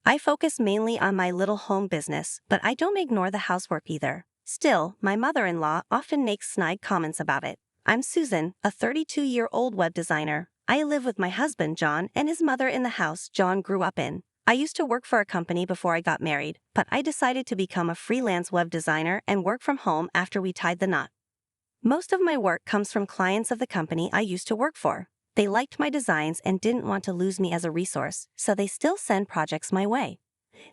I focus mainly on my little home business, but I don't ignore the housework either. Still, my mother-in-law often makes snide comments about it. I'm Susan, a 32-year-old web designer. I live with my husband, John, and his mother in the house John grew up in. I used to work for a company before I got married, but I decided to become a freelance web designer and work from home after we tied the knot. Most of my work comes from clients of the company I used to work for. They liked my designs and didn't want to lose me as a resource, so they still send projects my way.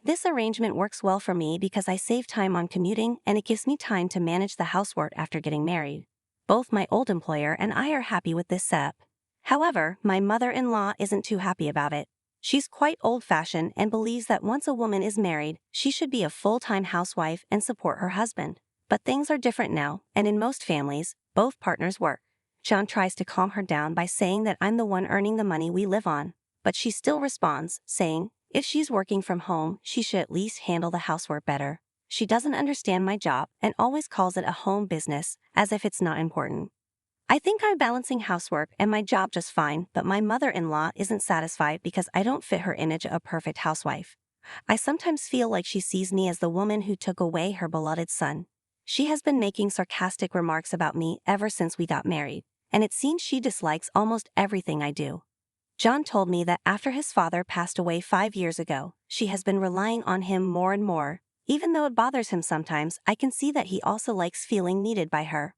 This arrangement works well for me because I save time on commuting and it gives me time to manage the housework after getting married. Both my old employer and I are happy with this setup. However, my mother-in-law isn't too happy about it. She's quite old-fashioned and believes that once a woman is married, she should be a full-time housewife and support her husband. But things are different now, and in most families, both partners work. John tries to calm her down by saying that I'm the one earning the money we live on. But she still responds, saying, if she's working from home, she should at least handle the housework better. She doesn't understand my job and always calls it a home business, as if it's not important. I think I'm balancing housework and my job just fine, but my mother-in-law isn't satisfied because I don't fit her image of a perfect housewife. I sometimes feel like she sees me as the woman who took away her beloved son. She has been making sarcastic remarks about me ever since we got married, and it seems she dislikes almost everything I do. John told me that after his father passed away 5 years ago, she has been relying on him more and more. Even though it bothers him sometimes, I can see that he also likes feeling needed by her.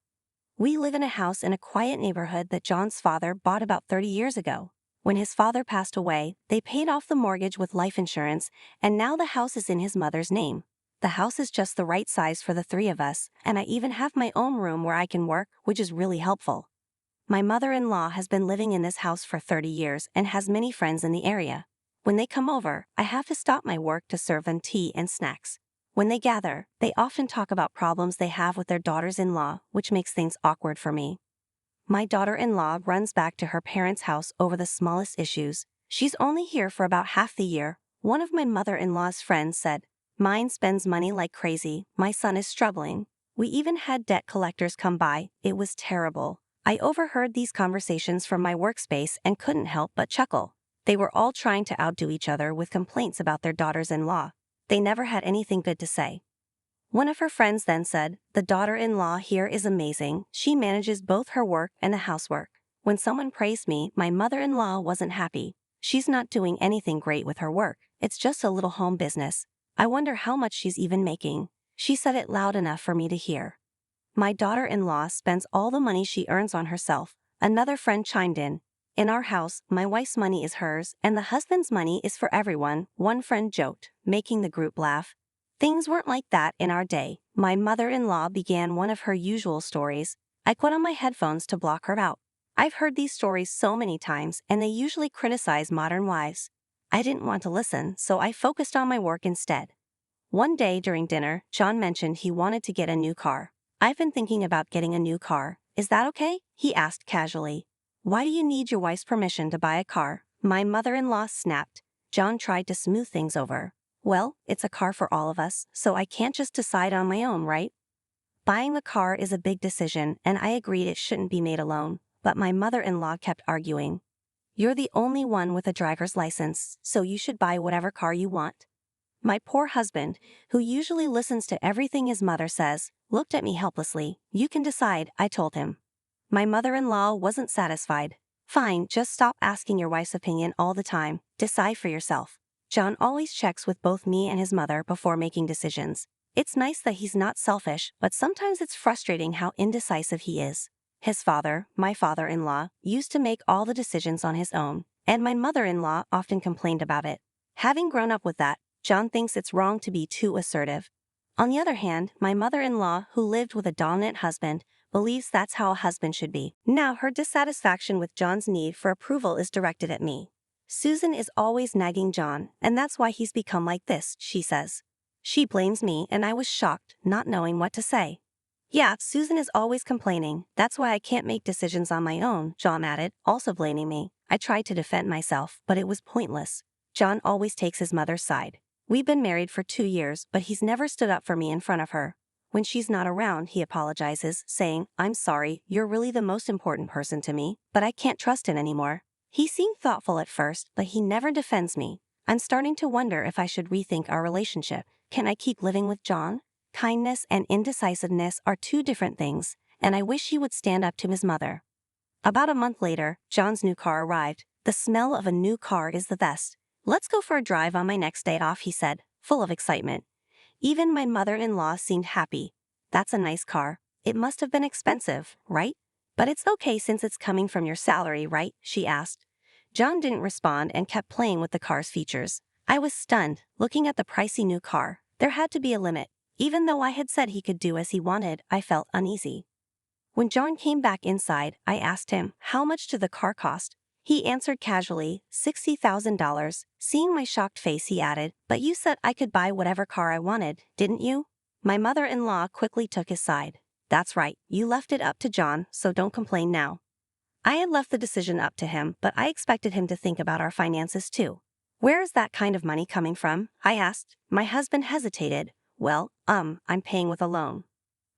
We live in a house in a quiet neighborhood that John's father bought about 30 years ago. When his father passed away, they paid off the mortgage with life insurance, and now the house is in his mother's name. The house is just the right size for the three of us, and I even have my own room where I can work, which is really helpful. My mother-in-law has been living in this house for 30 years and has many friends in the area. When they come over, I have to stop my work to serve them tea and snacks. When they gather, they often talk about problems they have with their daughters-in-law, which makes things awkward for me. My daughter-in-law runs back to her parents' house over the smallest issues. She's only here for about half the year. One of my mother-in-law's friends said, "Mine spends money like crazy, my son is struggling." We even had debt collectors come by. It was terrible. I overheard these conversations from my workspace and couldn't help but chuckle. They were all trying to outdo each other with complaints about their daughters-in-law. They never had anything good to say. One of her friends then said, "The daughter-in-law here is amazing. She manages both her work and the housework." When someone praised me, my mother-in-law wasn't happy. She's not doing anything great with her work. It's just a little home business. I wonder how much she's even making. She said it loud enough for me to hear. My daughter-in-law spends all the money she earns on herself. Another friend chimed in. "In our house, my wife's money is hers, and the husband's money is for everyone," one friend joked, making the group laugh. Things weren't like that in our day. My mother-in-law began one of her usual stories. I put on my headphones to block her out. I've heard these stories so many times, and they usually criticize modern wives. I didn't want to listen, so I focused on my work instead. One day during dinner, John mentioned he wanted to get a new car. "I've been thinking about getting a new car. Is that okay?" he asked casually. "Why do you need your wife's permission to buy a car?" My mother-in-law snapped. John tried to smooth things over. "Well, it's a car for all of us, so I can't just decide on my own, right?" Buying the car is a big decision, and I agreed it shouldn't be made alone, but my mother-in-law kept arguing. "You're the only one with a driver's license, so you should buy whatever car you want." My poor husband, who usually listens to everything his mother says, looked at me helplessly. "You can decide," I told him. My mother-in-law wasn't satisfied. "Fine, just stop asking your wife's opinion all the time. Decide for yourself." John always checks with both me and his mother before making decisions. It's nice that he's not selfish, but sometimes it's frustrating how indecisive he is. His father, my father-in-law, used to make all the decisions on his own, and my mother-in-law often complained about it. Having grown up with that, John thinks it's wrong to be too assertive. On the other hand, my mother-in-law, who lived with a dominant husband, believes that's how a husband should be. Now her dissatisfaction with John's need for approval is directed at me. "Susan is always nagging John, and that's why he's become like this," she says. She blames me, and I was shocked, not knowing what to say. "Yeah, Susan is always complaining. That's why I can't make decisions on my own," John added, also blaming me. I tried to defend myself, but it was pointless. John always takes his mother's side. We've been married for 2 years, but he's never stood up for me in front of her. When she's not around, he apologizes, saying, "I'm sorry, you're really the most important person to me, but I can't trust him anymore." He seemed thoughtful at first, but he never defends me. I'm starting to wonder if I should rethink our relationship. Can I keep living with John? Kindness and indecisiveness are two different things, and I wish he would stand up to his mother. About a month later, John's new car arrived. The smell of a new car is the best. Let's go for a drive on my next day off, he said, full of excitement. Even my mother-in-law seemed happy. That's a nice car. It must have been expensive, right? But it's okay since it's coming from your salary, right? She asked. John didn't respond and kept playing with the car's features. I was stunned, looking at the pricey new car. There had to be a limit. Even though I had said he could do as he wanted, I felt uneasy. When John came back inside, I asked him, how much did the car cost? He answered casually, $60,000. Seeing my shocked face, he added, but you said I could buy whatever car I wanted, didn't you? My mother-in-law quickly took his side. That's right, you left it up to John, so don't complain now. I had left the decision up to him, but I expected him to think about our finances too. Where is that kind of money coming from? I asked. My husband hesitated. Well, I'm paying with a loan.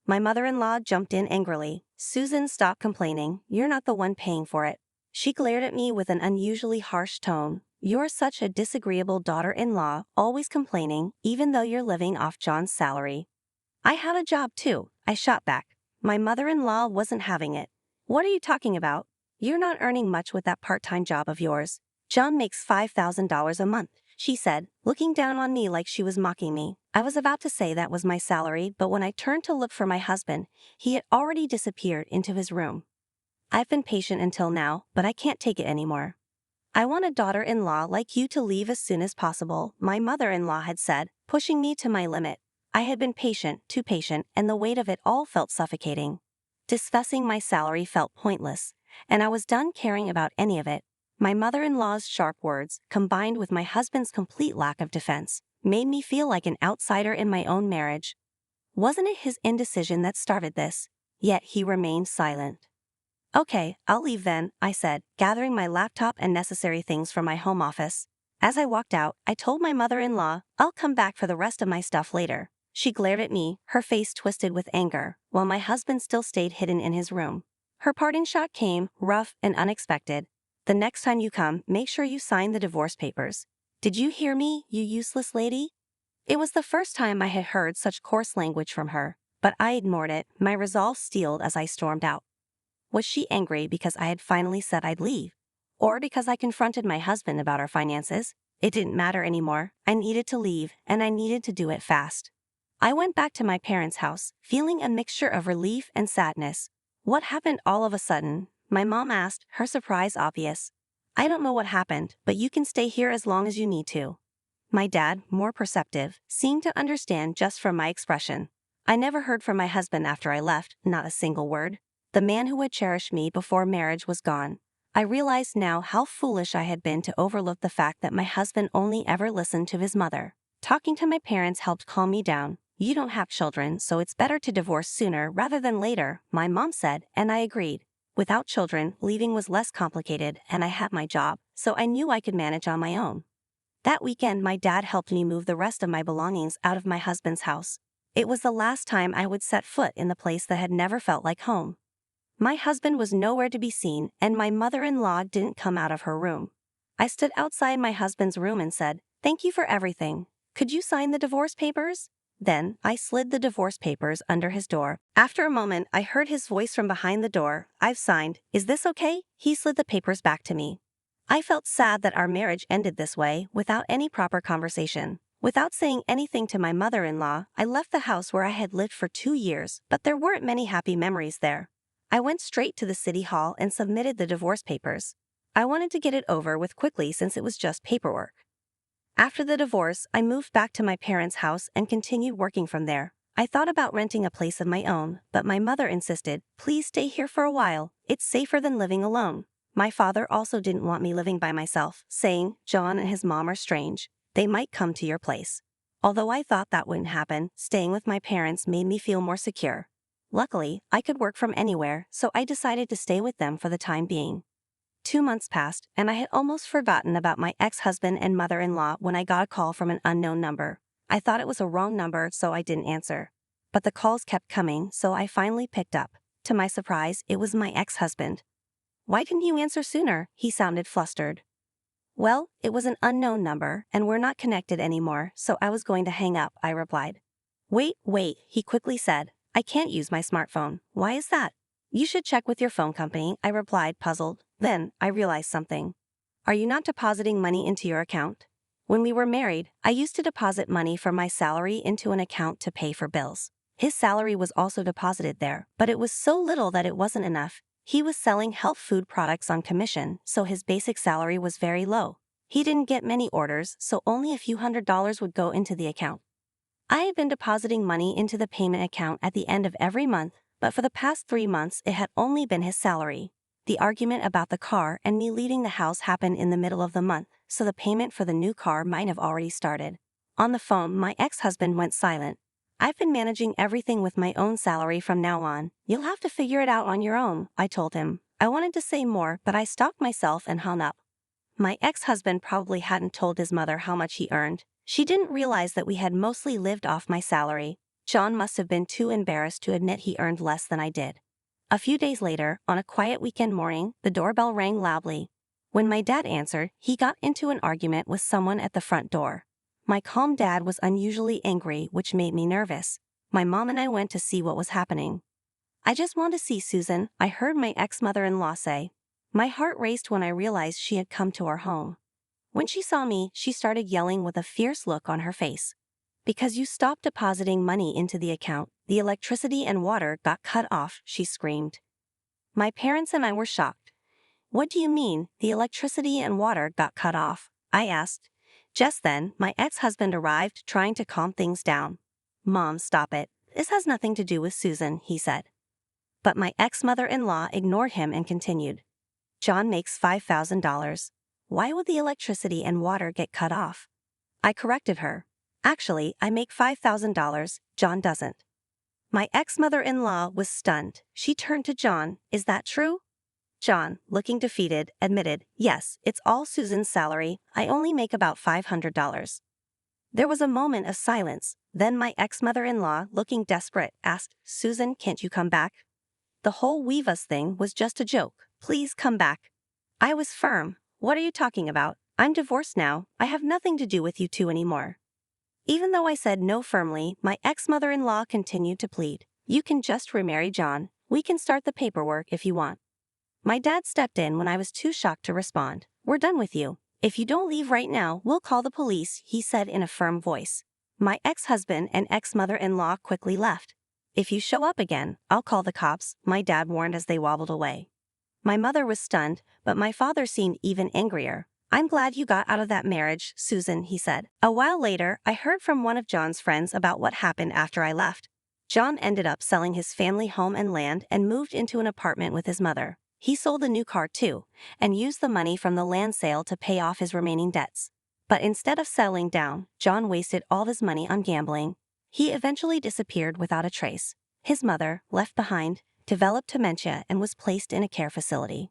My mother-in-law jumped in angrily. Susan, stop complaining. You're not the one paying for it. She glared at me with an unusually harsh tone. You're such a disagreeable daughter-in-law, always complaining, even though you're living off John's salary. I have a job too, I shot back. My mother-in-law wasn't having it. What are you talking about? You're not earning much with that part-time job of yours. John makes $5,000 a month, she said, looking down on me like she was mocking me. I was about to say that was my salary, but when I turned to look for my husband, he had already disappeared into his room. I've been patient until now, but I can't take it anymore. I want a daughter-in-law like you to leave as soon as possible, my mother-in-law had said, pushing me to my limit. I had been patient, too patient, and the weight of it all felt suffocating. Discussing my salary felt pointless, and I was done caring about any of it. My mother-in-law's sharp words, combined with my husband's complete lack of defense, made me feel like an outsider in my own marriage. Wasn't it his indecision that started this? Yet he remained silent. Okay, I'll leave then, I said, gathering my laptop and necessary things from my home office. As I walked out, I told my mother-in-law, I'll come back for the rest of my stuff later. She glared at me, her face twisted with anger, while my husband still stayed hidden in his room. Her parting shot came, rough and unexpected. The next time you come, make sure you sign the divorce papers. Did you hear me, you useless lady? It was the first time I had heard such coarse language from her, but I ignored it, my resolve steeled as I stormed out. Was she angry because I had finally said I'd leave? Or because I confronted my husband about our finances? It didn't matter anymore. I needed to leave, and I needed to do it fast. I went back to my parents' house, feeling a mixture of relief and sadness. What happened all of a sudden? My mom asked, her surprise obvious. I don't know what happened, but you can stay here as long as you need to. My dad, more perceptive, seemed to understand just from my expression. I never heard from my husband after I left, not a single word. The man who had cherished me before marriage was gone. I realized now how foolish I had been to overlook the fact that my husband only ever listened to his mother. Talking to my parents helped calm me down. You don't have children, so it's better to divorce sooner rather than later, my mom said, and I agreed. Without children, leaving was less complicated, and I had my job, so I knew I could manage on my own. That weekend, my dad helped me move the rest of my belongings out of my husband's house. It was the last time I would set foot in the place that had never felt like home. My husband was nowhere to be seen, and my mother-in-law didn't come out of her room. I stood outside my husband's room and said, "Thank you for everything. Could you sign the divorce papers?" Then, I slid the divorce papers under his door. After a moment, I heard his voice from behind the door. "I've signed. Is this okay?" He slid the papers back to me. I felt sad that our marriage ended this way, without any proper conversation. Without saying anything to my mother-in-law, I left the house where I had lived for 2 years, but there weren't many happy memories there. I went straight to the city hall and submitted the divorce papers. I wanted to get it over with quickly since it was just paperwork. After the divorce, I moved back to my parents' house and continued working from there. I thought about renting a place of my own, but my mother insisted, "Please stay here for a while. It's safer than living alone." My father also didn't want me living by myself, saying, "John and his mom are strange. They might come to your place." Although I thought that wouldn't happen, staying with my parents made me feel more secure. Luckily, I could work from anywhere, so I decided to stay with them for the time being. 2 months passed, and I had almost forgotten about my ex-husband and mother-in-law when I got a call from an unknown number. I thought it was a wrong number, so I didn't answer. But the calls kept coming, so I finally picked up. To my surprise, it was my ex-husband. "Why didn't you answer sooner?" He sounded flustered. Well, it was an unknown number, and we're not connected anymore, so I was going to hang up, I replied. Wait, he quickly said. I can't use my smartphone. Why is that? You should check with your phone company, I replied, puzzled. Then, I realized something. Are you not depositing money into your account? When we were married, I used to deposit money from my salary into an account to pay for bills. His salary was also deposited there, but it was so little that it wasn't enough. He was selling health food products on commission, so his basic salary was very low. He didn't get many orders, so only a few $100s would go into the account. I had been depositing money into the payment account at the end of every month, but for the past 3 months it had only been his salary. The argument about the car and me leaving the house happened in the middle of the month, so the payment for the new car might have already started. On the phone, my ex-husband went silent. I've been managing everything with my own salary from now on. You'll have to figure it out on your own, I told him. I wanted to say more, but I stopped myself and hung up. My ex-husband probably hadn't told his mother how much he earned. She didn't realize that we had mostly lived off my salary. John must have been too embarrassed to admit he earned less than I did. A few days later, on a quiet weekend morning, the doorbell rang loudly. When my dad answered, he got into an argument with someone at the front door. My calm dad was unusually angry, which made me nervous. My mom and I went to see what was happening. I just want to see Susan, I heard my ex-mother-in-law say. My heart raced when I realized she had come to our home. When she saw me, she started yelling with a fierce look on her face. Because you stopped depositing money into the account, the electricity and water got cut off, she screamed. My parents and I were shocked. What do you mean, the electricity and water got cut off? I asked. Just then, my ex-husband arrived, trying to calm things down. Mom, stop it. This has nothing to do with Susan, he said. But my ex-mother-in-law ignored him and continued. John makes $5,000. Why would the electricity and water get cut off? I corrected her. Actually, I make $5,000, John doesn't. My ex-mother-in-law was stunned. She turned to John. Is that true? John, looking defeated, admitted, yes, it's all Susan's salary. I only make about $500. There was a moment of silence. Then my ex-mother-in-law, looking desperate, asked, Susan, can't you come back? The whole Weave Us thing was just a joke. Please come back. I was firm. What are you talking about? I'm divorced now. I have nothing to do with you two anymore. Even though I said no firmly, my ex-mother-in-law continued to plead. You can just remarry John. We can start the paperwork if you want. My dad stepped in when I was too shocked to respond. We're done with you. If you don't leave right now, we'll call the police, he said in a firm voice. My ex-husband and ex-mother-in-law quickly left. If you show up again, I'll call the cops, my dad warned as they wobbled away. My mother was stunned, but my father seemed even angrier. I'm glad you got out of that marriage, Susan, he said. A while later, I heard from one of John's friends about what happened after I left. John ended up selling his family home and land and moved into an apartment with his mother. He sold a new car too, and used the money from the land sale to pay off his remaining debts. But instead of settling down, John wasted all his money on gambling. He eventually disappeared without a trace. His mother, left behind, developed dementia and was placed in a care facility.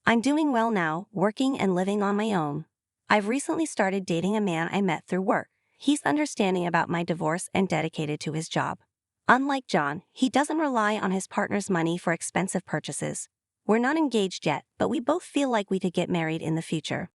I'm doing well now, working and living on my own. I've recently started dating a man I met through work. He's understanding about my divorce and dedicated to his job. Unlike John, he doesn't rely on his partner's money for expensive purchases. We're not engaged yet, but we both feel like we could get married in the future.